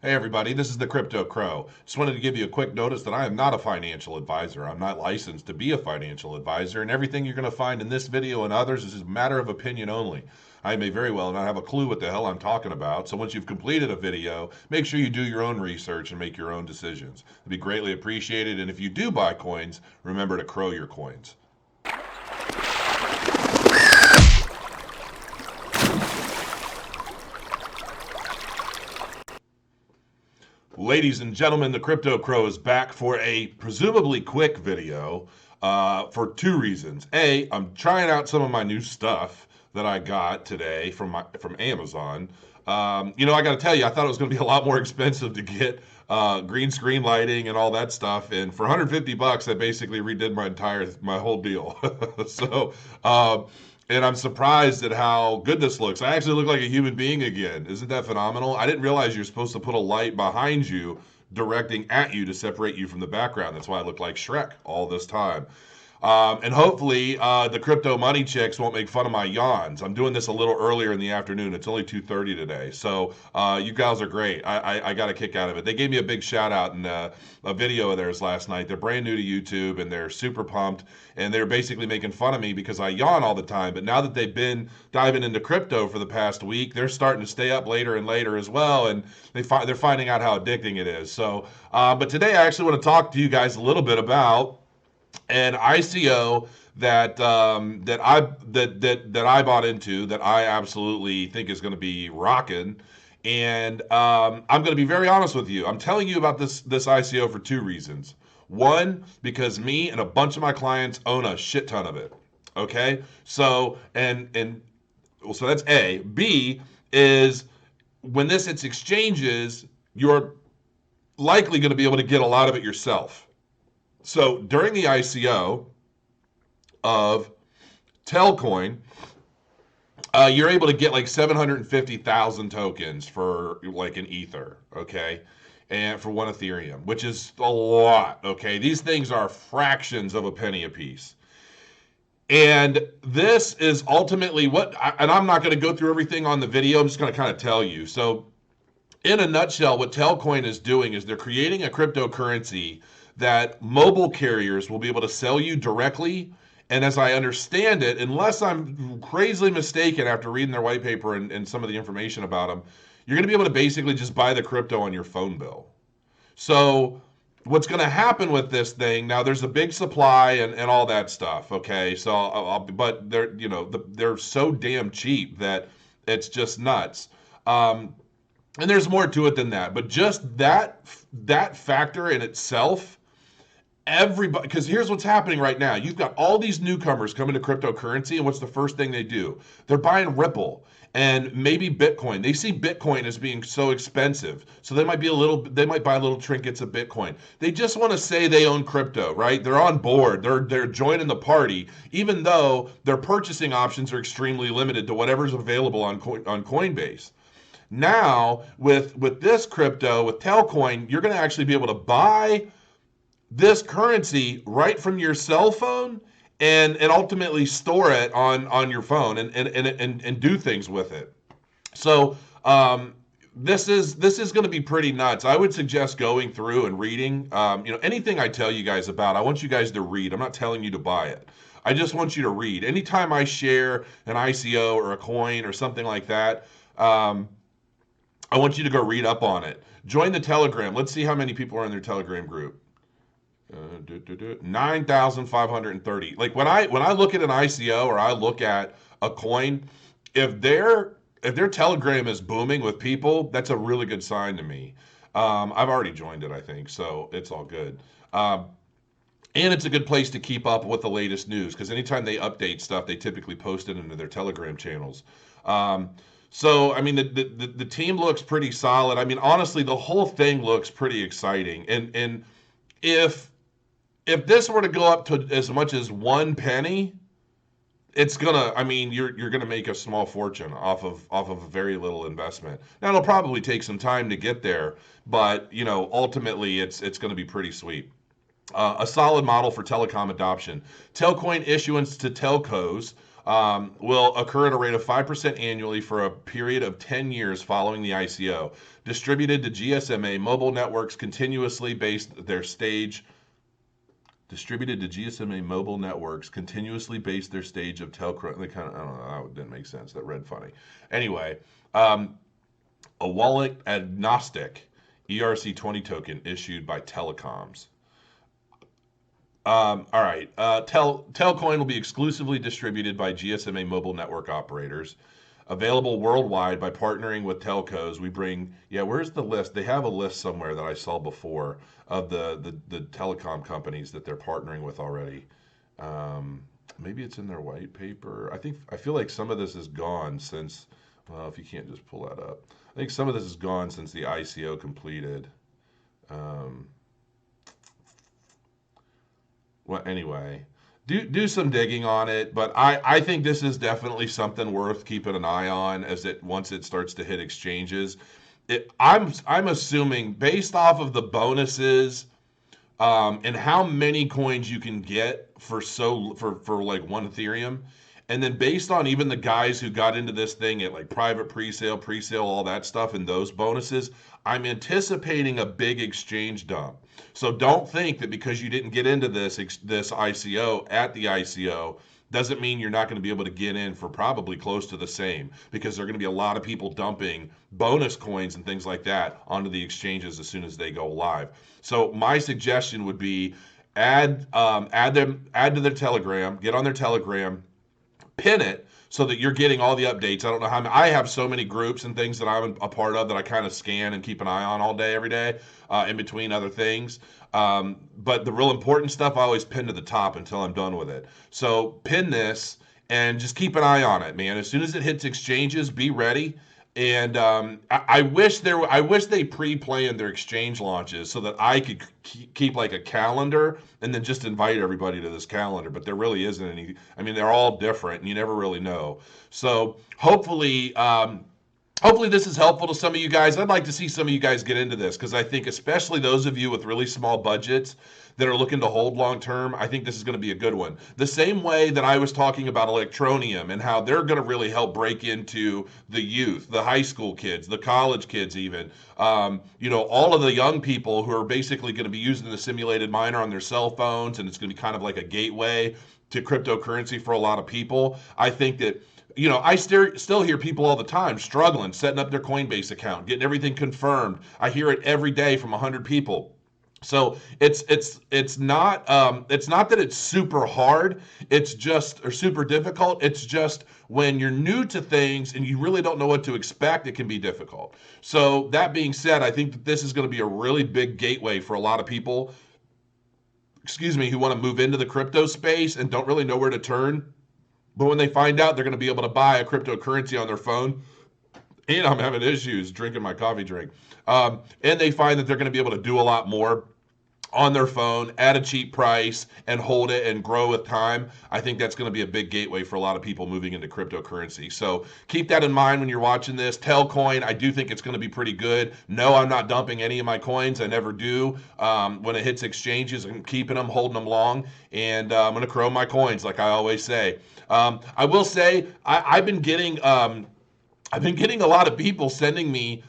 Hey everybody, this is the Crypto Crow. Just wanted to give you a quick notice that I am not a financial advisor. I'm not licensed to be a financial advisor, and everything you're going to find in this video and others is a matter of opinion only. I may very well not have a clue what the hell I'm talking about, so once you've completed a video, make sure you do your own research and make your own decisions. It'd be greatly appreciated, and if you do buy coins, remember to crow your coins. Ladies and gentlemen, the Crypto Crow is back for a presumably quick video for two reasons. A, I'm trying out some of my new stuff that I got today from Amazon. I got to tell you, I thought it was going to be a lot more expensive to get green screen lighting and all that stuff, and for 150 bucks, I basically redid my whole deal. so. And I'm surprised at how good this looks. I actually look like a human being again. Isn't that phenomenal? I didn't realize you're supposed to put a light behind you directing at you to separate you from the background. That's why I look like Shrek all this time. And hopefully, the crypto money chicks won't make fun of my yawns. I'm doing this a little earlier in the afternoon. It's only 2:30 today, so you guys are great. I got a kick out of it. They gave me a big shout out in a video of theirs last night. They're brand new to YouTube and they're super pumped. And they're basically making fun of me because I yawn all the time. But now that they've been diving into crypto for the past week, they're starting to stay up later and later as well, and they're finding out how addicting it is. So, but today I actually want to talk to you guys a little bit about an ICO that I bought into that I absolutely think is going to be rocking. And I'm going to be very honest with you. I'm telling you about this ICO for two reasons. One, because me and a bunch of my clients own a shit ton of it. Okay, so so that's A. B is when this hits exchanges, you're likely going to be able to get a lot of it yourself. So during the ICO of Telcoin, you're able to get like 750,000 tokens for like an Ether, okay? And for one Ethereum, which is a lot, okay? These things are fractions of a penny a piece. And this is ultimately and I'm not going to go through everything on the video, I'm just going to kind of tell you. So, in a nutshell, what Telcoin is doing is they're creating a cryptocurrency that mobile carriers will be able to sell you directly. And as I understand it, unless I'm crazily mistaken after reading their white paper and some of the information about them, you're going to be able to basically just buy the crypto on your phone bill. So what's going to happen with this thing now? There's a big supply and all that stuff. Okay, so but they're so damn cheap that it's just nuts. And there's more to it than that, but just that factor in itself, everybody, because here's what's happening right now. You've got all these newcomers coming to cryptocurrency, and what's the first thing they do? They're buying Ripple and maybe Bitcoin. They see Bitcoin as being so expensive, so they might buy little trinkets of Bitcoin. They just want to say they own crypto, right? They're on board. They're joining the party, even though their purchasing options are extremely limited to whatever's available on Coinbase. Now, with this crypto, with Telcoin, you're going to actually be able to buy this currency right from your cell phone and ultimately store it on your phone and do things with it. So this is going to be pretty nuts. I would suggest going through and reading. Anything I tell you guys about, I want you guys to read. I'm not telling you to buy it. I just want you to read. Anytime I share an ICO or a coin or something like that, I want you to go read up on it. Join the Telegram. Let's see how many people are in their Telegram group. 9,530. Like when I look at an ICO or I look at a coin, if their Telegram is booming with people, that's a really good sign to me. I've already joined it, I think, so it's all good. And it's a good place to keep up with the latest news because anytime they update stuff, they typically post it into their Telegram channels. So, I mean, the team looks pretty solid. I mean, honestly, the whole thing looks pretty exciting. And if this were to go up to as much as 1 penny, it's gonna. I mean, you're gonna make a small fortune off of a very little investment. Now, it'll probably take some time to get there, but ultimately, it's gonna be pretty sweet. A solid model for telecom adoption. Telcoin issuance to telcos will occur at a rate of 5% annually for a period of 10 years following the ICO. Distributed to GSMA mobile networks continuously based their stage. Distributed to GSMA mobile networks continuously based their stage of telco. They kind of, I don't know, that didn't make sense. That read funny. Anyway, a wallet agnostic ERC20 token issued by telecoms. All right. Telcoin will be exclusively distributed by GSMA mobile network operators. Available worldwide by partnering with telcos. We bring, yeah, where's the list? They have a list somewhere that I saw before of the telecom companies that they're partnering with already. Maybe it's in their white paper. I feel like some of this is gone since, well, if you can't just pull that up. I think some of this is gone since the ICO completed. Well, anyway, do some digging on it, but I think this is definitely something worth keeping an eye on as it once it starts to hit exchanges. I'm assuming based off of the bonuses and how many coins you can get for like one Ethereum, and then based on even the guys who got into this thing at like private pre-sale, all that stuff, and those bonuses, I'm anticipating a big exchange dump. So don't think that because you didn't get into this ICO at the ICO doesn't mean you're not going to be able to get in for probably close to the same, because there are going to be a lot of people dumping bonus coins and things like that onto the exchanges as soon as they go live. So my suggestion would be add to their Telegram, get on their Telegram, pin it so that you're getting all the updates. I don't know how many, I have so many groups and things that I'm a part of that I kind of scan and keep an eye on all day, every day, in between other things. But the real important stuff I always pin to the top until I'm done with it. So pin this and just keep an eye on it, man. As soon as it hits exchanges, be ready. And I wish they pre-planned their exchange launches so that I could keep like a calendar and then just invite everybody to this calendar. But there really isn't any. I mean, they're all different, and you never really know. So hopefully this is helpful to some of you guys. I'd like to see some of you guys get into this because I think especially those of you with really small budgets that are looking to hold long term, I think this is going to be a good one. The same way that I was talking about Electroneum and how they're going to really help break into the youth, the high school kids, the college kids even, all of the young people who are basically going to be using the simulated miner on their cell phones, and it's going to be kind of like a gateway to cryptocurrency for a lot of people. I think that I still hear people all the time struggling, setting up their Coinbase account, getting everything confirmed. I hear it every day from 100 people. So it's not that it's super hard, it's just or super difficult. It's just when you're new to things and you really don't know what to expect, it can be difficult. So that being said, I think that this is going to be a really big gateway for a lot of people, who want to move into the crypto space and don't really know where to turn. But when they find out they're going to be able to buy a cryptocurrency on their phone, and I'm having issues drinking my coffee drink, and they find that they're going to be able to do a lot more on their phone at a cheap price and hold it and grow with time, I think that's going to be a big gateway for a lot of people moving into cryptocurrency. So keep that in mind when you're watching this. Telcoin, I do think it's going to be pretty good. No, I'm not dumping any of my coins. I never do. When it hits exchanges, I'm keeping them, holding them long, and I'm going to grow my coins like I always say. I will say I've been getting a lot of people sending me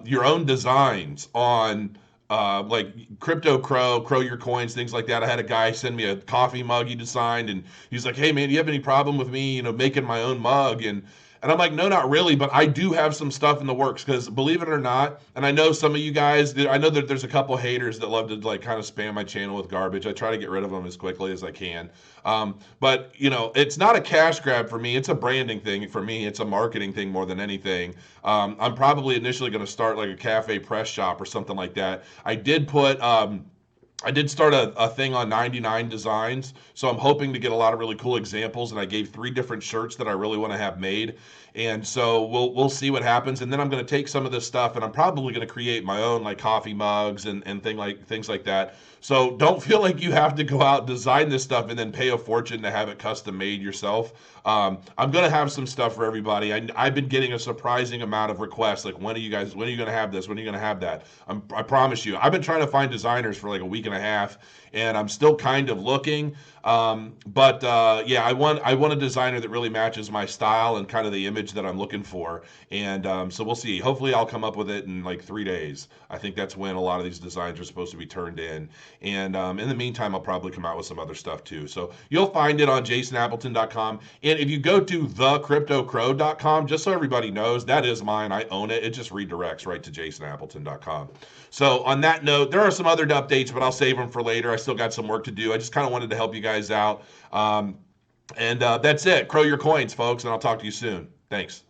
your own designs on like Crypto Crow Your Coins, things like that. I had a guy send me a coffee mug he designed, and he's like, "Hey man, do you have any problem with me, making my own mug?" And I'm like, no, not really, but I do have some stuff in the works because believe it or not, and I know some of you guys, I know that there's a couple haters that love to like kind of spam my channel with garbage. I try to get rid of them as quickly as I can. But it's not a cash grab for me. It's a branding thing for me. It's a marketing thing more than anything. I'm probably initially going to start like a cafe press shop or something like that. I did start a thing on 99 designs, so I'm hoping to get a lot of really cool examples, and I gave 3 different shirts that I really want to have made. And so we'll see what happens. And then I'm going to take some of this stuff and I'm probably going to create my own like coffee mugs and things like that. So don't feel like you have to go out and design this stuff and then pay a fortune to have it custom made yourself. I'm going to have some stuff for everybody. I've been getting a surprising amount of requests. Like, when are you going to have this? When are you going to have that? I promise you. I've been trying to find designers for like a week and a half, and I'm still kind of looking. Yeah, I want a designer that really matches my style and kind of the image that I'm looking for. And so we'll see. Hopefully, I'll come up with it in like 3 days. I think that's when a lot of these designs are supposed to be turned in. And in the meantime, I'll probably come out with some other stuff too. So you'll find it on jasonappleton.com. And if you go to thecryptocrow.com, just so everybody knows, that is mine. I own it. It just redirects right to jasonappleton.com. So on that note, there are some other updates, but I'll save them for later. I still got some work to do. I just kind of wanted to help you guys out. And that's it. Crow your coins, folks, and I'll talk to you soon. Thanks.